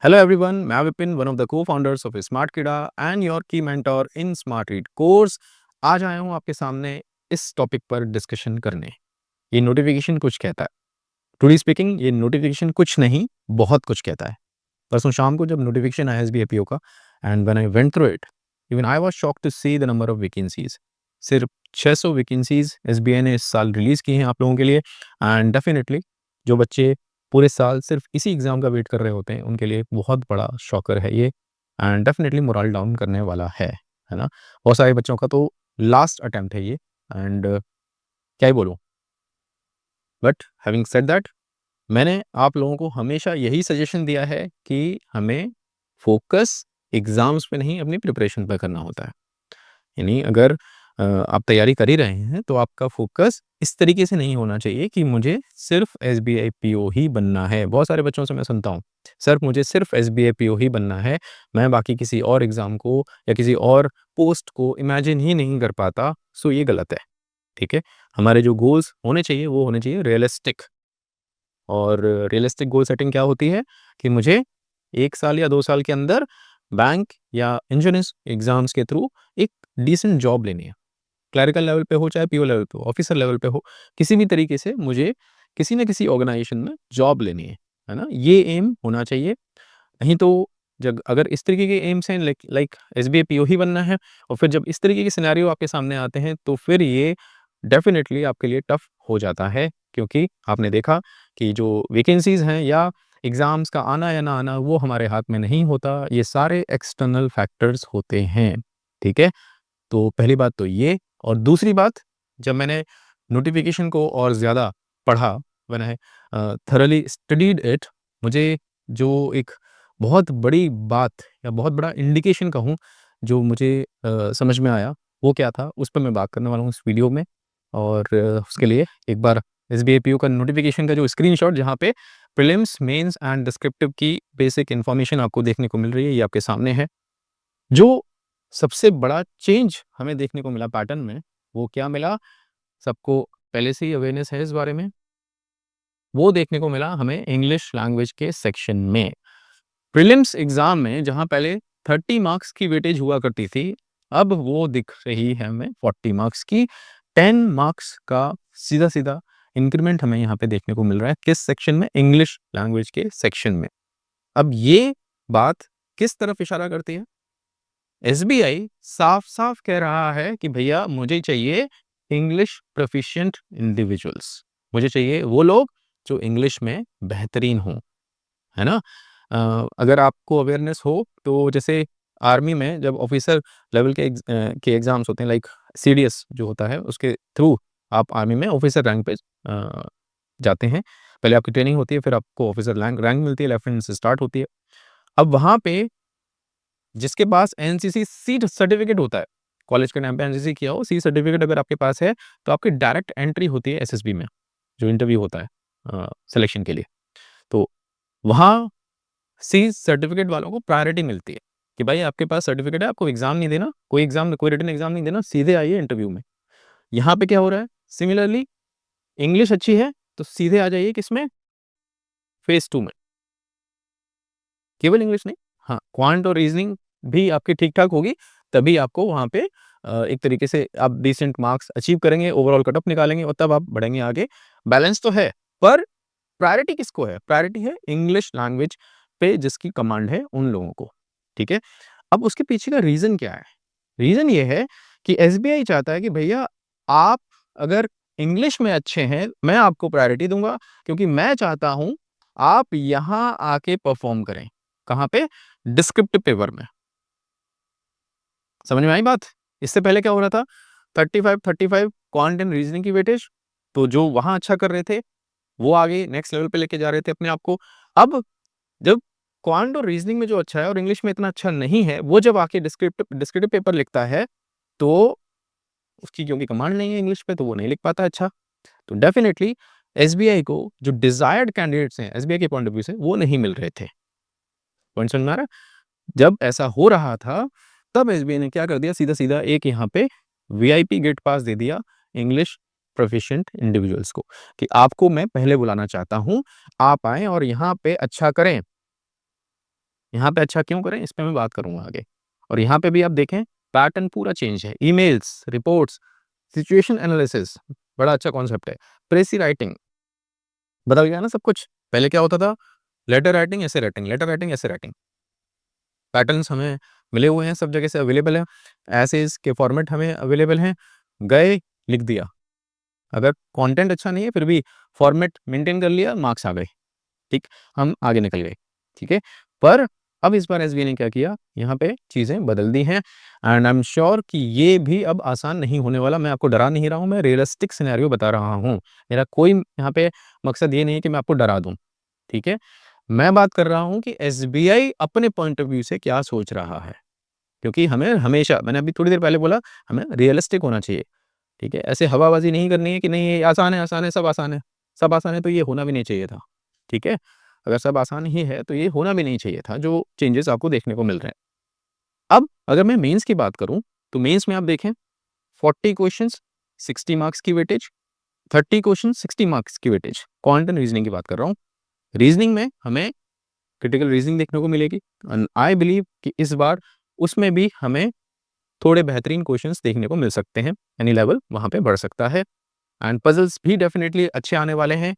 Hello everyone, मैं Vipin, one of the co-founders of Smartkeeda and your key mentor in smart read course. आज आया हूँ आपके सामने इस टॉपिक पर डिस्कशन करने। ये नोटिफिकेशन कुछ कहता है। ट्रूली स्पीकिंग, ये नोटिफिकेशन कुछ नहीं, बहुत कुछ कहता है। परसों शाम को जब नोटिफिकेशन आया एसबीआईपीओ का, and when I went through it, even I was shocked to see the number of vacancies. सिर्फ 600 वैकेंसीज एसबीआई ने इस साल रिलीज की हैं आप लोगों के लिए। एंड डेफिनेटली जो बच्चे पूरे साल सिर्फ इसी एग्जाम का वेट कर रहे होते हैं, उनके लिए एक बहुत बड़ा शॉकर है ये। एंड डेफिनेटली मोरल डाउन करने वाला है ना। बहुत सारे बच्चों का तो लास्ट अटेम्प्ट है ये। एंड क्या ही बोलूँ, बट हैविंग सेड दैट, मैंने आप लोगों को हमेशा यही सजेशन दिया है कि हमें फोकस एग्जाम्स पे नहीं, अपनी प्रिपरेशन पे करना होता है। यानी अगर आप तैयारी कर ही रहे हैं, तो आपका फोकस इस तरीके से नहीं होना चाहिए कि मुझे सिर्फ एसबीआई पीओ ही बनना है। बहुत सारे बच्चों से मैं सुनता हूँ, सर मुझे सिर्फ एसबीआई पीओ ही बनना है, मैं बाकी किसी और एग्जाम को या किसी और पोस्ट को इमेजिन ही नहीं कर पाता। सो ये गलत है, ठीक है। हमारे जो गोल्स होने चाहिए वो होने चाहिए रियलिस्टिक। और रियलिस्टिक गोल सेटिंग क्या होती है कि मुझे 1 साल या 2 साल के अंदर बैंक या इंश्योरेंस एग्ज़ाम्स के थ्रू एक डिसेंट जॉब लेनी है। क्लरिकल लेवल पे हो, चाहे पीओ लेवल पे हो, ऑफिसर लेवल पे हो, किसी भी तरीके से मुझे किसी न किसी ऑर्गेनाइजेशन में जॉब लेनी है ना? ये एम होना चाहिए। नहीं तो जब अगर इस तरीके के एम्स हैं, लाइक लाइक एसबीआई पीओ ही बनना है, और फिर जब इस तरीके के सिनेरियो आपके सामने आते हैं, तो फिर ये डेफ़िनेटली आपके लिए टफ़ हो जाता है। क्योंकि आपने देखा कि जो वैकेंसीज़ हैं या एग्ज़ाम्स का आना या ना आना, वो हमारे हाथ में नहीं होता। ये सारे एक्सटर्नल फैक्टर्स होते हैं, ठीक है? तो पहली बात तो ये। और दूसरी बात, जब मैंने नोटिफ़िकेशन को और ज़्यादा पढ़ा, when I thoroughly studied it, मुझे जो एक बहुत बड़ी बात या बहुत बड़ा इंडिकेशन कहूँ, जो मुझे समझ में आया, वो क्या था, उस पे मैं बात करने वाला हूँ इस वीडियो में। और उसके लिए एक बार एसबीआई पीओ का नोटिफ़िकेशन का जो स्क्रीनशॉट, जहाँ पे प्रीलिम्स, मेंस एंड डिस्क्रिप्टिव की बेसिक इन्फॉर्मेशन आपको देखने को मिल रही है, ये आपके सामने है। जो सबसे बड़ा चेंज हमें देखने को मिला पैटर्न में, वो क्या मिला? सबको पहले से ही अवेयरनेस है इस बारे में। वो देखने को मिला हमें इंग्लिश लैंग्वेज के सेक्शन में। प्रीलिम्स एग्ज़ाम में जहाँ पहले 30 मार्क्स की वेटेज हुआ करती थी, अब वो दिख रही है हमें 40 मार्क्स की। 10 मार्क्स का सीधा-सीधा इंक्रीमेंट हमें यहाँ पे देखने को मिल रहा है। किस सेक्शन में? इंग्लिश लैंग्वेज के सेक्शन में। अब ये बात किस तरफ इशारा करती है? एसबीआई साफ-साफ कह रहा है कि भैया मुझे चाहिए इंग्लिश प्रोफिशिएंट इंडिविजुअल्स। मुझे चाहिए वो लोग जो इंग्लिश में बेहतरीन हों, है ना? अगर आपको अवेयरनेस हो, तो जैसे आर्मी में जब ऑफिसर लेवल के एग्ज़ाम्स होते हैं, लाइक सीडीएस जो होता है, उसके थ्रू आप आर्मी में ऑफिसर रैंक पे जाते हैं। पहले आपकी ट्रेनिंग होती है, फिर आपको ऑफिसर रैंक रैंक मिलती है, लेफ्टिनेंट से स्टार्ट होती है। अब वहाँ पे जिसके पास एनसीसी सी सर्टिफिकेट होता है, कॉलेज के टाइम पे एनसीसी किया हो, सी सर्टिफिकेट अगर आपके पास है, तो आपकी डायरेक्ट एंट्री होती है एसएसबी में, जो इंटरव्यू होता है सिलेक्शन के लिए। तो वहाँ सी सर्टिफिकेट वालों को प्रायोरिटी मिलती है कि भाई आपके पास सर्टिफिकेट है, आपको एग्ज़ाम नहीं देना, कोई रिटन एग्ज़ाम नहीं देना, सीधे आइए इंटरव्यू में। यहाँ पे क्या हो रहा है? सिमिलरली इंग्लिश अच्छी है, तो सीधे आ जाइए किसमें? फेज़ 2 में। केवल इंग्लिश नहीं, हाँ, क्वांट और रीज़निंग भी आपकी ठीक-ठाक होगी, तभी आपको वहाँ पे एक तरीके से आप डिसेंट मार्क्स अचीव करेंगे, ओवरऑल कट ऑफ निकालेंगे, और तब आप बढ़ेंगे आगे। बैलेंस तो है, पर प्रायोरिटी किसको है? प्रायोरिटी है इंग्लिश लैंग्वेज पे जिसकी कमांड है, उन लोगों को, ठीक है? अब उसके पीछे का रीज़न क्या है? रीज़न ये है कि एसबीआई चाहता है कि भैया आप अगर इंग्लिश में अच्छे हैं, मैं आपको प्रायोरिटी दूँगा, क्योंकि मैं चाहता हूँ आप यहाँ आके परफ़ॉर्म करें। कहाँ पे? डिस्क्रिप्टिव पेपर में। समझ में आई बात? इससे पहले क्या हो रहा था? 35-35 क्वांट एंड रीज़निंग की वेटेज, तो जो वहाँ अच्छा कर रहे थे, वो आगे नेक्स्ट लेवल पे लेके जा रहे थे अपने आप को। अब जब क्वांट और रीज़निंग में जो अच्छा है और इंग्लिश में इतना अच्छा नहीं है, वो जब आके डिस्क्रिप्टिव डिस्क्रिप्टिव पेपर लिखता है, तो उसकी क्योंकि कमांड नहीं है इंग्लिश पे, तो वो नहीं लिख पाता अच्छा। तो डेफ़िनिटली एसबीआई को जो डिज़ायर्ड कैंडिडेट्स हैं, एसबीआई के पॉइंट ऑफ व्यू से, वो नहीं मिल रहे थे। पॉइंट समझ में आ रहा है? जब ऐसा हो रहा था, तब एसबीआई ने क्या कर दिया, सीधा-सीधा एक यहाँ पे वीआईपी गेट पास दे दिया इंग्लिश प्रोफिशिएंट इंडिविजुअल्स को, कि आपको मैं पहले बुलाना चाहता हूँ, आप आएँ और यहाँ पे अच्छा करें। यहाँ पे अच्छा क्यों करें, इस पे मैं बात करूँगा आगे। और यहाँ पे भी आप देखें पैटर्न पूरा चेंज है। ईमेल्स, रिपोर्ट्स, सिचुएशन एनालिसिस, बड़ा अच्छा कॉन्सेप्ट है। प्रेसी राइटिंग, बदल गया ना सब कुछ। पहले क्या होता था, लेटर राइटिंग, ऐसे राइटिंग, लेटर राइटिंग, ऐसे राइटिंग। पैटर्न्स हमें मिले हुए हैं, सब जगह से अवेलेबल है। एसेज के फॉर्मेट हमें अवेलेबल हैं, गए, लिख दिया। अगर कंटेंट अच्छा नहीं है फिर भी फॉर्मेट मेंटेन कर लिया, मार्क्स आ गए। ठीक, हम आगे निकल गए। ठीक है, पर अब इस बार एसबीआई ने क्या किया, यहाँ पे चीज़ें बदल दी हैं एंड आई एम श्योर कि ये भी अब आसान नहीं होने वाला। मैं आपको डरा नहीं रहा हूँ, मैं रियलिस्टिक सिनेरियो बता रहा हूँ। मेरा कोई यहाँ पे मकसद ये नहीं है कि मैं आपको डरा दूँ। ठीक है, मैं बात कर रहा हूँ कि एसबीआई अपने पॉइंट ऑफ व्यू से क्या सोच रहा है, क्योंकि हमें हमेशा, मैंने अभी थोड़ी देर पहले बोला, हमें रियलिस्टिक होना चाहिए। ठीक है, ऐसे हवाबाजी नहीं करनी है कि नहीं ये आसान है, आसान है, सब आसान है। सब आसान है तो ये होना भी नहीं चाहिए था। ठीक है, अगर सब आसान ही है तो ये होना भी नहीं चाहिए था, जो चेंजेस आपको देखने को मिल रहे हैं। अब अगर मैं मेंस की बात करूं तो मेंस में आप देखें 40 क्वेश्चंस, 60 मार्क्स की वेटेज, 30 क्वेश्चन, 60 मार्क्स की वेटेज। क्वांट एंड रीजनिंग की बात कर रहा हूं। रीजनिंग में हमें क्रिटिकल रीजनिंग देखने को मिलेगी एंड आई बिलीव कि इस बार उसमें भी हमें थोड़े बेहतरीन क्वेश्चंस देखने को मिल सकते हैं, यानी लेवल वहां पे बढ़ सकता है एंड पजल्स भी डेफिनेटली अच्छे आने वाले हैं।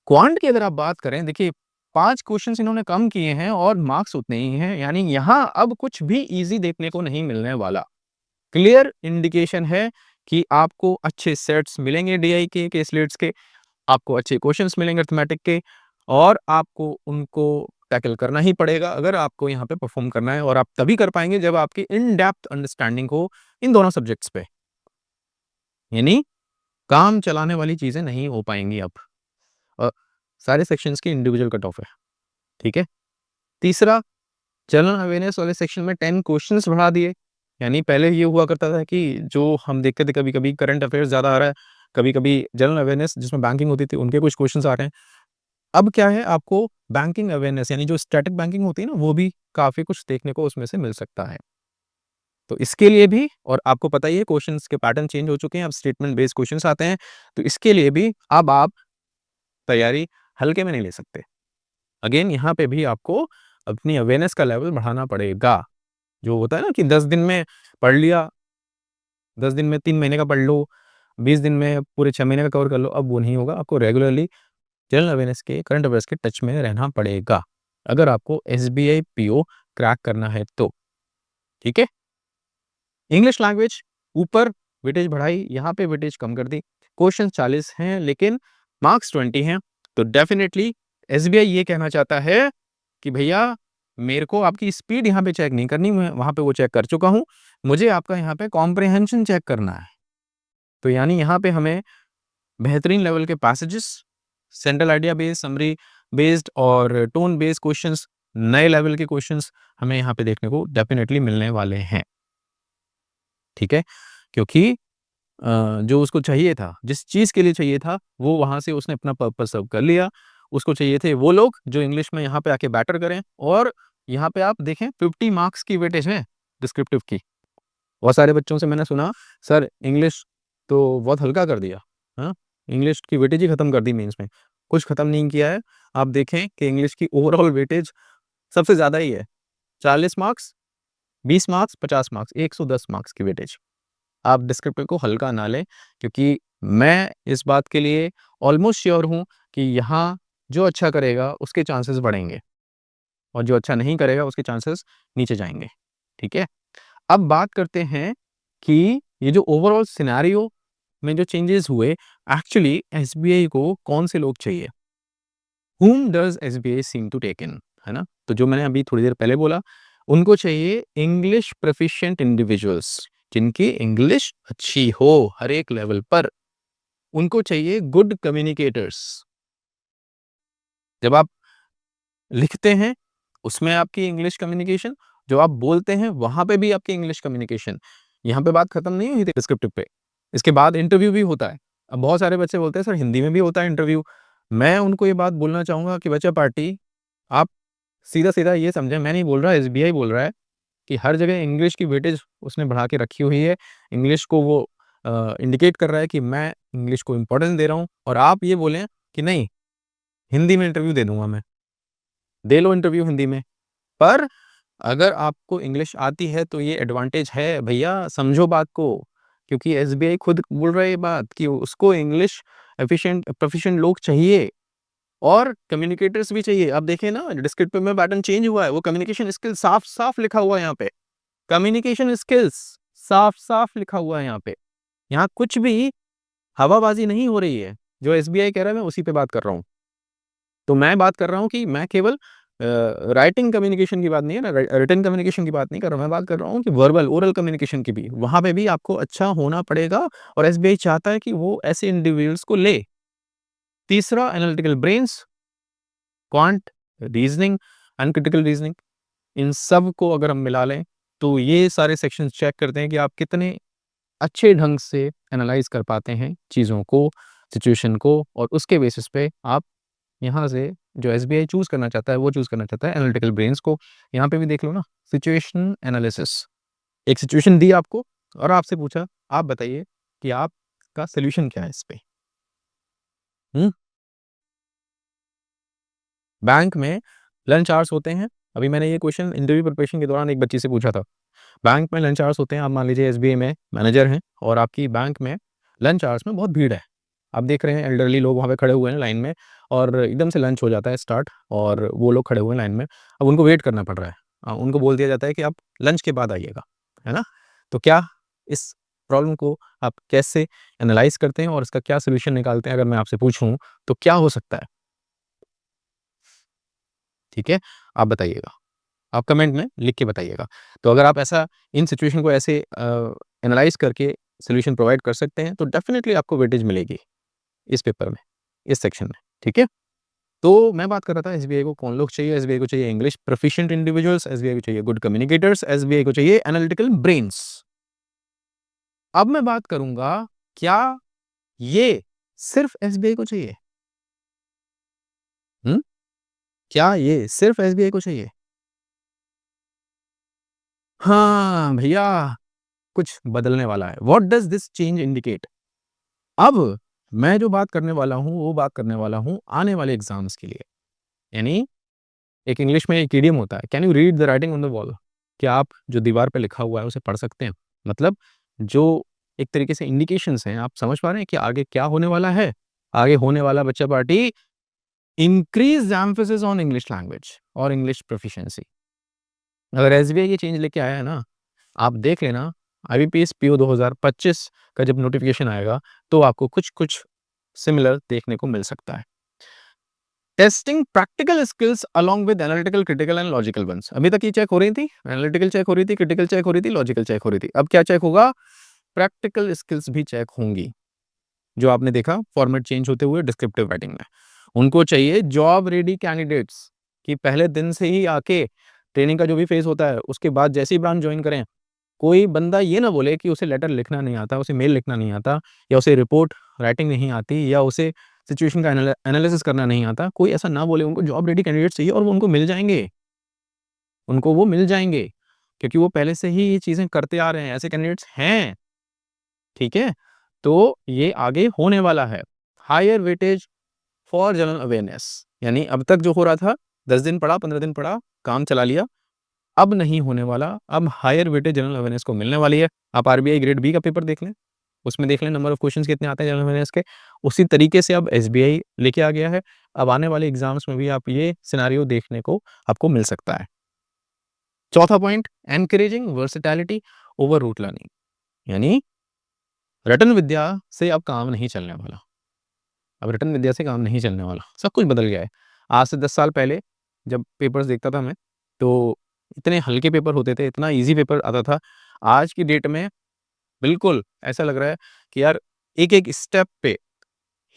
क्वांट की अगर आप बात करें, देखिए 5 क्वेश्चंस इन्होंने कम किए हैं और मार्क्स उतने ही हैं, यानी यहाँ अब कुछ भी इजी देखने को नहीं मिलने वाला। क्लियर इंडिकेशन है कि आपको अच्छे सेट्स मिलेंगे डीआई के स्लेट्स के, आपको अच्छे क्वेश्चंस मिलेंगे अर्थमेटिक के, और आपको उनको टैकल करना ही पड़ेगा अगर आपको यहाँ पे परफॉर्म करना है। और आप तभी कर पाएंगे जब आपकी इन डेप्थ अंडरस्टैंडिंग हो इन दोनों सब्जेक्ट्स पे, यानी काम चलाने वाली चीजें नहीं हो पाएंगी अब। अ, सारे सेक्शंस की इंडिविजुअल कट ऑफ है। ठीक है, तीसरा, जनरल अवेयरनेस वाले सेक्शन में 10 क्वेश्चंस बढ़ा दिए। यानी पहले ये हुआ करता था कि जो हम देखते थे, कभी-कभी करंट अफेयर्स ज़्यादा आ रहा है, कभी-कभी जनरल अवेयरनेस जिसमें बैंकिंग होती थी, उनके कुछ क्वेश्चंस आ रहे हैं। अब क्या है, आपको बैंकिंग अवेयरनेस यानी जो स्टैटिक बैंकिंग होती है ना, वो भी काफ़ी कुछ देखने को उसमें से मिल सकता है। तो इसके लिए भी, और आपको पता ही है क्वेश्चंस के पैटर्न चेंज हो चुके हैं, अब स्टेटमेंट बेस्ड क्वेश्चंस आते हैं, तो इसके लिए भी अब आप तैयारी हल्के में नहीं ले सकते। अगेन यहाँ पे भी आपको अपनी अवेयरनेस का लेवल बढ़ाना पड़ेगा। जो होता है ना कि 10 दिन में पढ़ लिया, 10 दिन में 3 महीने का पढ़ लो, 20 दिन में पूरे 6 महीने का कवर कर लो, अब वो नहीं होगा। आपको रेगुलरली जनरल अवेयरनेस के, करंट अफेयर्स के टच में रहना पड़ेगा, अगर आपको एसबीआई पीओ क्रैक करना है तो। ठीक है? इंग्लिश लैंग्वेज ऊपर वेटेज बढ़ाई, यहाँ पे वेटेज कम कर दी। क्वेश्चन 40 हैं लेकिन मार्क्स 20 हैं, तो डेफिनिटली एसबीआई ये कहना चाहता है कि भैया मेरे को आपकी स्पीड यहाँ पे चेक नहीं करनी, मैं वहाँ पे वो चेक कर चुका हूँ। मुझे आपका यहाँ पे कॉम्प्रिहेंशन चेक करना है। तो यानी यहाँ पे हमें बेहतरीन लेवल के passages, central idea based, summary based और टोन बेस्ड क्वेश्चंस, नए लेवल के क्वेश्चंस हमें यहाँ पे देखने को डेफिनिटली मिलने वाले हैं। ठीक है? क्योंकि जो उसको चाहिए था, जिस चीज़ के लिए चाहिए था, वो वहाँ से उसने अपना पर्पस सर्व कर लिया। उसको चाहिए थे वो लोग जो इंग्लिश में यहाँ पे आके बेटर करें, और यहाँ पे आप देखें 50 मार्क्स की वेटेज है डिस्क्रिप्टिव की। बहुत सारे बच्चों से मैंने सुना, सर इंग्लिश तो बहुत हल्का कर दिया, हाँ? इंग्लिश की वेटेज ही खत्म कर दी मेंस में। कुछ खत्म नहीं किया है। आप देखें कि इंग्लिश की ओवरऑल वेटेज सबसे ज़्यादा ही है। 40 मार्क्स, 20 मार्क्स, 50 मार्क्स, 110 मार्क्स की वेटेज। आप डिस्क्रिप्टिव को हल्का ना लें, क्योंकि मैं इस बात के लिए ऑलमोस्ट श्योर हूँ कि यहाँ जो अच्छा करेगा उसके चांसेस बढ़ेंगे, और जो अच्छा नहीं करेगा उसके चांसेस नीचे जाएँगे। ठीक है? अब बात करते हैं कि ये जो ओवरऑल सिनेरियो में जो चेंजेस हुए, एक्चुअली एसबीआई को कौन से लोग चाहिए? Whom does SBI seem to take in, है ना? तो जो मैंने अभी थोड़ी देर पहले बोला, उनको चाहिए इंग्लिश प्रोफिशिएंट इंडिविजुअल्स, जिनकी इंग्लिश अच्छी हो हर एक लेवल पर। उनको चाहिए गुड कम्युनिकेटर्स। जब आप लिखते हैं, उसमें आपकी इंग्लिश कम्युनिकेशन, जो आप बोलते हैं, वहाँ पे भी आपकी इंग्लिश कम्युनिकेशन। यहाँ पे बात खत्म नहीं हुई थी डिस्क्रिप्टिव पे। इसके बाद इंटरव्यू भी होता है। अब बहुत सारे बच्चे बोलते हैं सर हिंदी में भी होता है इंटरव्यू। मैं उनको ये बात बोलना चाहूँगा कि बच्चा पार्टी, आप सीधा-सीधा ये समझें, मैं नहीं बोल रहा, एसबीआई बोल रहा है कि हर जगह इंग्लिश की वेटेज उसने बढ़ा के रखी हुई है। इंग्लिश को वो इंडिकेट कर रहा है कि मैं इंग्लिश को इम्पोर्टेंस दे रहा हूँ, और आप ये बोलें कि नहीं, हिंदी में इंटरव्यू दे दूँगा मैं। दे लो इंटरव्यू हिंदी में। पर अगर आपको इंग्लिश आती है तो ये एडवांटेज है भैया, समझो बात को। क्योंकि एसबीआई खुद बोल रहा है ये बात कि उसको इंग्लिश प्रोफिशिएंट लोग चाहिए और कम्युनिकेटर्स भी चाहिए। अब देखिए ना, डिस्क्रिप्टिव में पैटर्न चेंज हुआ है, वो कम्युनिकेशन स्किल साफ-साफ लिखा हुआ है यहाँ पे। कम्युनिकेशन स्किल्स साफ-साफ लिखा हुआ है यहाँ पे। यहाँ कुछ भी हवाबाजी नहीं हो रही है। जो एसबीआई कह रहा है मैं उसी पे बात कर रहा हूँ। तो मैं बात कर रहा हूँ कि मैं केवल राइटिंग कम्युनिकेशन की बात नहीं है ना, रिटन कम्युनिकेशन की बात नहीं कर रहा हूँ, मैं बात कर रहा हूँ कि वर्बल ओरल कम्युनिकेशन की भी, वहाँ पे भी आपको अच्छा होना पड़ेगा और एसबीआई चाहता है कि वो ऐसे इंडिविजुअल्स को ले। तीसरा analytical brains, quant, reasoning and critical reasoning, इन सब को अगर हम मिला लें तो ये सारे सेक्शंस चेक करते हैं कि आप कितने अच्छे ढंग से एनालाइज कर पाते हैं चीज़ों को, सिचुएशन को, और उसके बेसिस पे आप यहाँ से जो एसबीआई चूज़ करना चाहता है, वो चूज़ करना चाहता है एनालिटिकल ब्रेन्स को। यहाँ पे भी देख लो ना, सिचुएशन एनालिसिस। एक सिचुएशन दी आपको और आपसे पूछा, आप बताइए कि आपका सॉल्यूशन क्या है इस पे? हुँ? बैंक में लंच आवर्स होते हैं। अभी मैंने ये क्वेश्चन इंटरव्यू प्रिपरेशन के दौरान एक बच्ची से पूछा था। बैंक में लंच आवर्स होते हैं, आप मान लीजिए एसबीआई में मैनेजर हैं और आपकी बैंक में लंच आवर्स में बहुत भीड़ है। आप देख रहे हैं एल्डरली लोग वहाँ पे खड़े हुए हैं लाइन में और एकदम से लंच हो जाता है स्टार्ट और वो लोग खड़े हुए हैं लाइन में। अब उनको वेट करना पड़ रहा है। उनको बोल दिया जाता है कि आप लंच के बाद आइएगा, है ना? तो क्या इस प्रॉब्लम को आप कैसे एनालाइज़ करते हैं और इसका क्या सॉल्यूशन निकालते हैं, अगर मैं आपसे पूछूँ, तो क्या हो सकता है? ठीक है? आप बताइएगा। आप कमेंट में लिख के बताइएगा। तो अगर आप ऐसा इन सिचुएशन को ऐसे एनालाइज़ करके सॉल्यूशन प्रोवाइड कर सकते हैं, तो डेफ़िनिटली आपको वेटेज मिलेगी इस पेपर में, इस सेक्शन में, ठीक है? तो मैं बात कर रहा था एसबीआई को कौन लोग चाहिए, एसबीआई को चाहिए इंग्लिश प्रोफिशिएंट इंडिविजुअल्स, एसबीआई को चाहिए गुड कम्युनिकेटर्स, एसबीआई को चाहिए एनालिटिकल ब्रेन्स। अब मैं बात करूँगा, क्या ये सिर्फ़ एसबीआई को चाहिए? हुँ? क्या ये सिर्फ़ एसबीआई को चाहिए? हाँ, भैया कुछ बदलने वाला है। What does this change indicate? अब मैं जो बात करने वाला हूँ, वो बात करने वाला हूँ आने वाले एग्ज़ाम्स के लिए। यानी एक इंग्लिश में एक इडियम होता है, can you read the writing on the wall? क्या आप जो दीवार पे लिखा हुआ है, उसे पढ़ सकते हैं? मतलब जो एक तरीके से इंडिकेशंस हैं, आप समझ पा रहे हैं कि आगे क्या होने वाला है? आगे होने वाला बच्चा party increase Mphasis on English language और इंग्लिश प्रोफिशिएंसी। अगर एसबीआई ये चेंज लेके आया है ना, आप देख लेना, आईबीपीएस पीओ 2025 का जब नोटिफ़िकेशन आएगा, तो आपको कुछ-कुछ सिमिलर देखने को मिल सकता है। Testing practical skills along with analytical, critical and logical ones. अभी तक ये चेक हो रही थी, एनालिटिकल चेक हो रही थी, क्रिटिकल चेक हो रही थी, लॉजिकल चेक हो रही थी। अब क्या चेक होगा? प्रैक्टिकल स्किल्स भी चेक होंगी। जो आपने देखा फॉर्मेट चेंज होते हुए डिस्क्रिप्टिव राइटिंग में। उनको चाहिए जॉब रेडी कैंडिडेट्स कि पहले दिन से ही आके ट्रेनिंग का जो भी फेज़ होता है, उसके बाद जैसे ही ब्रांच जॉइन करें, कोई बंदा ये ना बोले कि उसे लेटर लिखना नहीं आता, उसे मेल लिखना नहीं आता या उसे रिपोर्ट राइटिंग नहीं आती या उसे सिचुएशन का एनालिसिस करना नहीं आता। कोई ऐसा ना बोले, उनको जॉब रेडी कैंडिडेट्स चाहिए और वो उनको मिल जाएँगे। उनको वो मिल जाएँगे, क्योंकि वो पहले से ही ये चीज़ें करते आ रहे हैं, ऐसे कैंडिडेट्स हैं, ठीक है? तो ये आगे होने वाला है। Higher weightage for general awareness, यानी अब तक जो हो रहा था 10 दिन पढ़ा, 15 दिन पढ़ा, काम चला लिया, अब नहीं होने वाला। अब हायर वेटेज जनरल अवेयरनेस को मिलने वाली है। आप आरबीआई ग्रेड बी का पेपर देख लें, उसमें देख लें नंबर ऑफ क्वेश्चंस कितने आते हैं जनरल अवेयरनेस के। उसी तरीके से अब एसबीआई लेके आ गया है। अब आने वाले एग्ज़ाम्स में भी आप ये सिनेरियो देखने को आपको मिल सकता है। चौथा point, encouraging versatility over rote learning, यानी रटन विद्या से अब काम नहीं चलने वाला। अब रटन विद्या से काम नहीं चलने वाला, सब कुछ बदल गया है। आज से 10 साल पहले जब पेपर्स देखता था मैं, तो इतने हल्के पेपर होते थे, इतना ईज़ी पेपर आता था। आज की डेट में बिल्कुल ऐसा लग रहा है कि यार एक-एक स्टेप पे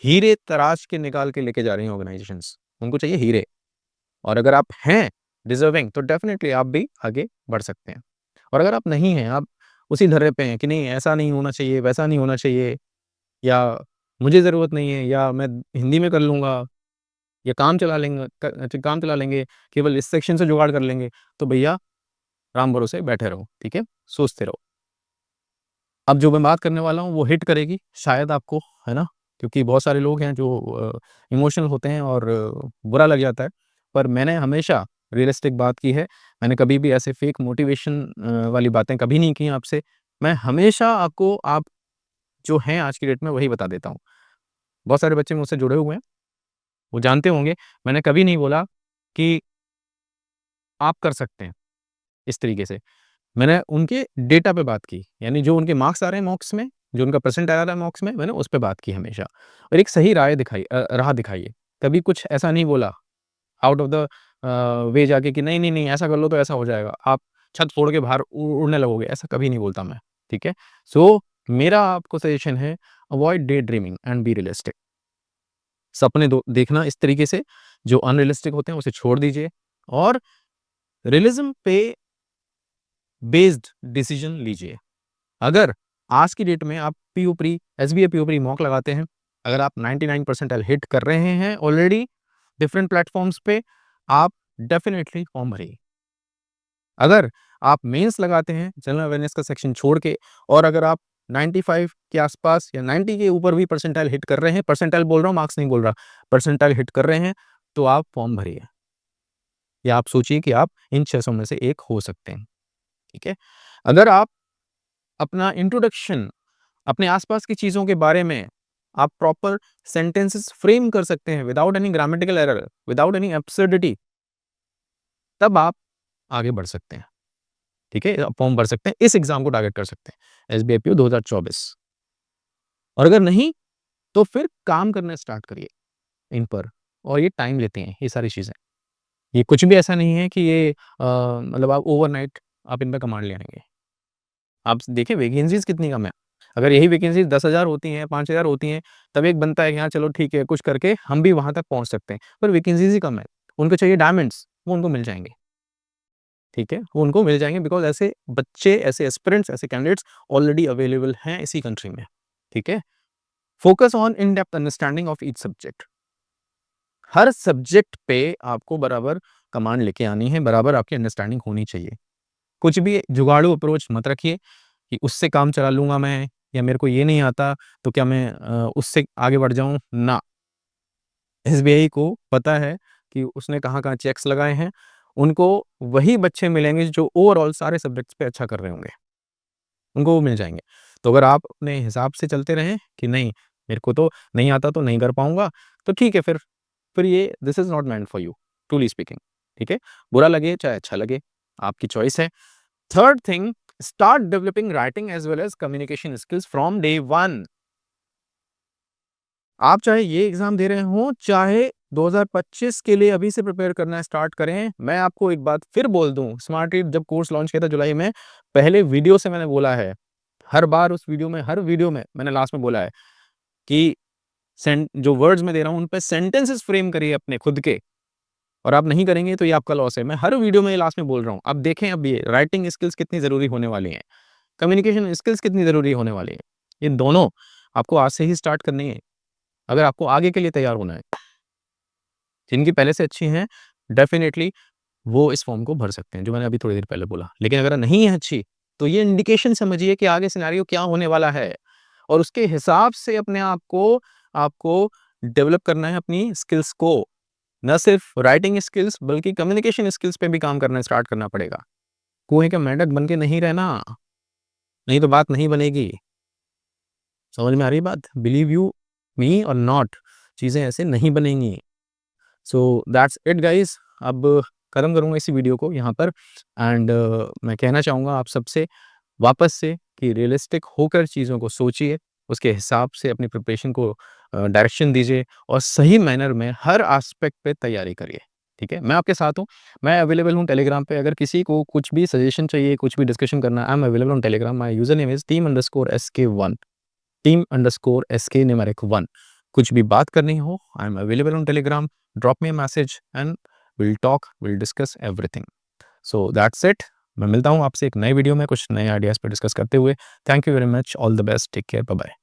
हीरे तराश के निकाल के लेके जा रही हैं ऑर्गनाइज़ेशंस। उनको चाहिए हीरे, और अगर आप हैं डिज़र्विंग, तो डेफ़िनिटली आप भी आगे बढ़ सकते हैं। और अगर आप नहीं हैं, आप उसी ढर्रे पे हैं कि नहीं ऐसा नहीं होना चाहिए, वैसा नहीं होना चाहिए, या मुझे ज़रूरत नहीं है, या मैं हिंदी में कर लूँगा, या काम चला लेंगे, केवल इस सेक्शन से जुगाड़ कर लेंगे, तो भैया राम भरोसे बैठे रहो, ठीक है? सोचते रहो। अब जो मैं बात करने वाला हूँ वो हिट करेगी शायद आपको, है ना? क्योंकि बहुत सारे लोग हैं जो इमोशनल होते हैं और बुरा लग जाता है। पर मैंने हमेशा रियलिस्टिक बात की है। मैंने कभी भी ऐसे फेक मोटिवेशन वाली बातें कभी नहीं की आपसे। मैं हमेशा आपको आप जो हैं आज की डेट में वही बता देता हूँ। बहुत सारे बच्चे मुझसे जुड़े हुए हैं, वो जानते होंगे मैंने कभी नहीं बोला कि आप कर सकते हैं इस तरीके से। मैंने उनके डेटा पे बात की, यानी जो उनके मार्क्स आ रहे हैं मॉक्स में, जो उनका परसेंट आ रहा है मॉक्स में, मैंने उस पे बात की हमेशा और एक सही राह दिखाई है। कभी कुछ ऐसा नहीं बोला आउट ऑफ द वे जाके कि नहीं, नहीं, नहीं ऐसा कर लो तो ऐसा हो जाएगा, आप छत फोड़ के बाहर उड़ने लगोगे, ऐसा कभी नहीं बोलता मैं, ठीक है? सो मेरा आपको सजेशन है, avoid day dreaming and be realistic. सपने दो देखना इस तरीके से, जो अनरियलिस्टिक होते हैं उसे छोड़ दीजिए और रियलिज़्म पे बेस्ड डिसीजन लीजिए। अगर आज की डेट में आप PO pre, SBA PO pre mock लगाते हैं, अगर आप 99 परसेंटाइल हिट कर रहे हैं ऑलरेडी डिफरेंट प्लेटफ़ॉर्म्स पे, आप डेफिनिटली फॉर्म भरिए। अगर आप मेंस लगाते हैं जनरल अवेयरनेस का सेक्शन छोड़ के और अगर आप 95 के आसपास या 90 के ऊपर भी परसेंटाइल हिट कर रहे हैं, परसेंटाइल बोल रहा हूँ, मार्क्स नहीं बोल रहा, परसेंटाइल हिट कर रहे हैं, तो आप फॉर्म भरिए या आप सोचिए कि आप इन 600 में से एक हो सकते हैं, ठीक है? अगर आप अपना इंट्रोडक्शन, अपने आसपास की चीज़ों के बारे में आप प्रॉपर सेंटेंसेस फ्रेम कर सकते हैं without any grammatical error, without any absurdity, तब आप आगे बढ़ सकते हैं, ठीक है? आप फॉर्म भर सकते हैं, इस एग्ज़ाम को टारगेट कर सकते हैं, एसबीआई पीओ 2024। और अगर नहीं, तो फिर काम करना स्टार्ट करिए इन पर और ये टाइम लेते हैं, ये सारी चीज़ें। ये कुछ भी ऐसा नहीं है कि ये मतलब आप ओवरनाइट आप इन पे कमांड ले आएँगे। आप देखिए वैकेंसीज़ कितनी कम है। अगर यही वैकेंसीज़ 10,000 होती हैं, 5,000 होती हैं, तब एक बनता है कि हाँ, चलो ठीक है, कुछ करके हम भी वहाँ तक पहुँच सकते हैं। पर वैकेंसीज़ ही कम है। उनको चाहिए डायमंड्स, वो उनको मिल जाएँगे, ठीक है? वो उनको मिल जाएँगे बिकॉज़ ऐसे बच्चे, ऐसे एस्पिरेंट्स, ऐसे कैंडिडेट्स ऑलरेडी अवेलेबल हैं इसी कंट्री में, ठीक है? Focus on in depth understanding of each subject. Her subject पे आपको बराबर कमांड लेके आनी है, बराबर आपकी अंडरस्टैंडिंग होनी चाहिए। कुछ भी जुगाड़ू अप्रोच मत रखिए कि उससे काम चला लूँगा मैं या मेरे को ये नहीं आता तो क्या मैं उससे आगे बढ़ जाऊँ? ना, एसबीआई को पता है कि उसने कहाँ-कहाँ चेक्स लगाए हैं। उनको वही बच्चे मिलेंगे जो ओवरऑल सारे सब्जेक्ट्स पे अच्छा कर रहे होंगे, उनको वो मिल जाएँगे। तो अगर आप अपने हिसाब से चलते रहें कि नहीं, मेरे को तो नहीं आता तो नहीं कर पाऊँगा, तो ठीक है फिर ये this is not meant for you, truly speaking, ठीक है? बुरा लगे चाहे अच्छा लगे, आपकी चॉइस है। Third thing, start developing writing as well as communication skills from day 1। आप चाहे ये एग्ज़ाम दे रहे हों, चाहे 2025 के लिए अभी से प्रिपेयर करना स्टार्ट करें, मैं आपको एक बात फिर बोल दूँ, स्मार्ट रीड जब कोर्स लॉन्च किया था जुलाई में, पहले वीडियो से मैंने बोला है, हर बार उस वीडियो में हर वीडियो में मैंने लास्ट में बोला है कि जो वर्ड्स मैं दे रहा हूँ, उन पे सेंटेंसेस फ्रेम करिए अपने खुद के और आप नहीं करेंगे तो ये आपका लॉस है। मैं हर वीडियो में ये लास्ट में बोल रहा हूँ। अब देखें अब ये राइटिंग स्किल्स कितनी ज़रूरी होने वाली हैं, कम्युनिकेशन स्किल्स कितनी ज़रूरी होने वाली है। ये दोनों आपको आज से ही स्टार्ट करनी है, अगर आपको आगे के लिए तैयार होना है। जिनकी पहले से अच्छी हैं, डेफ़िनिटली वो इस फॉर्म को भर सकते हैं, जो मैंने अभी थोड़ी देर पहले बोला। लेकिन अगर नहीं है अच्छी, तो ये इंडिकेशन समझिए कि आगे सिनेरियो क्या होने वाला है और उसके हिसाब से अपने आप को आपको डेवलप करना है अपनी स्किल्स को। ना सिर्फ राइटिंग स्किल्स बल्कि कम्युनिकेशन स्किल्स पे भी काम करना स्टार्ट करना पड़ेगा। कुएँ का मेंढक बन के नहीं रहना, नहीं तो बात नहीं बनेगी। समझ में आ रही है बात? बिलीव यू मी और नॉट, चीज़ें ऐसे नहीं बनेंगी। So that's it guys. अब खत्म करूँगा इसी वीडियो को यहाँ पर एंड मैं कहना चाहूँगा आप सबसे वापस से कि रियलिस्टिक होकर चीज़ों को सोचिए, उसके हिसाब से अपनी प्रिपरेशन को डायरेक्शन दीजिए और सही मैनर में हर एस्पेक्ट पे तैयारी करिए, ठीक है? मैं आपके साथ हूँ, मैं अवेलेबल हूँ टेलीग्राम पे, अगर किसी को कुछ भी सजेशन चाहिए, कुछ भी डिस्कशन करना है, I am available on Telegram, my user name is team_sk1, team_sk numeric 1। कुछ भी बात करनी हो, I am available on Telegram, drop me a message and will talk, will discuss everything. So that's it. मैं मिलता हूँ आपसे एक नए वीडियो में कुछ नए आइडियाज़ पे डिस्कस करते हुए। Thank you very much, all the best, take care, bye bye.